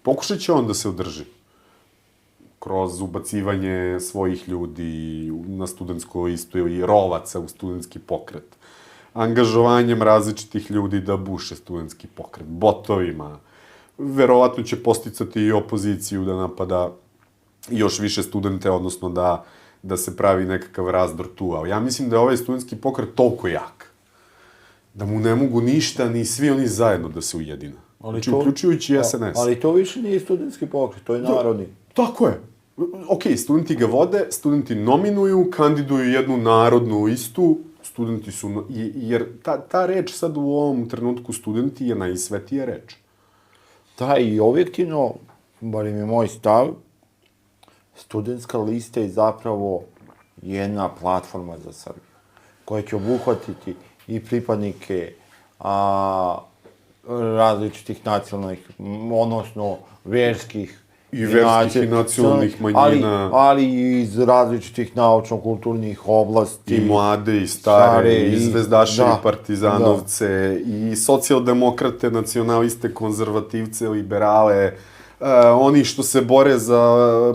pokušat će on da se održi kroz ubacivanje svojih ljudi na studentsko isto i rovaca u studentski pokret, angažovanjem različitih ljudi da buše studentski pokret, botovima, verovatno će posticati i opoziciju da napada još više studente, odnosno da se pravi nekakav razdor tu. Ali ja mislim da je ovaj studentski pokret toliko jak, da mu ne mogu ništa, ni svi oni zajedno da se ujedine. Znači, uključujući i SNS. Ali to više nije studentski pokret, to je narodni. Tako je. Ok, studenti ga vode, studenti nominuju, kandiduju jednu narodnu listu, studenti su... Jer ta reč sad u ovom trenutku studenti je najsvetija reč. Da, i objektivno, barim je moj stav, studentska lista je zapravo jedna platforma za Srbiju, koja će obuhvatiti i pripadnike različitih nacionalnih, odnosno verskih, i verskih i nacionalnih manjina. Ali i iz različitih naučno-kulturnih oblasti. I mlade, i stare, i zvezdaše, i partizanovce, i socijaldemokrate, nacionaliste, konzervativce, liberale, oni što se bore za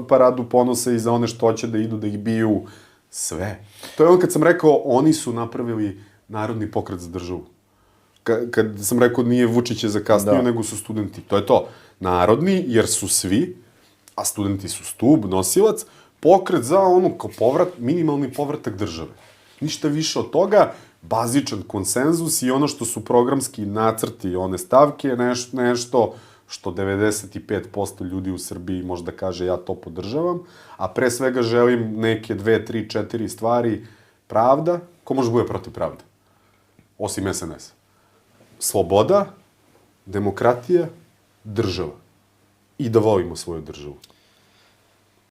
paradu ponosa i za one što hoće da idu, da ih biju, sve. To je ono kad sam rekao, oni su napravili narodni pokret za državu. Kad sam rekao, nije Vučić zakasnio, nego su studenti. To je to. Narodni, jer su svi, a studenti su stub, nosilac, pokret za ono kao minimalni povratak države. Ništa više od toga, bazičan konsenzus i ono što su programski nacrti, one stavke, nešto što 95% ljudi u Srbiji možda kaže ja to podržavam, a pre svega želim neke 2, 3, 4 stvari. Pravda, ko može bude protiv pravde? Osim SNS. Sloboda, demokratija, država. I da volimo svoju državu.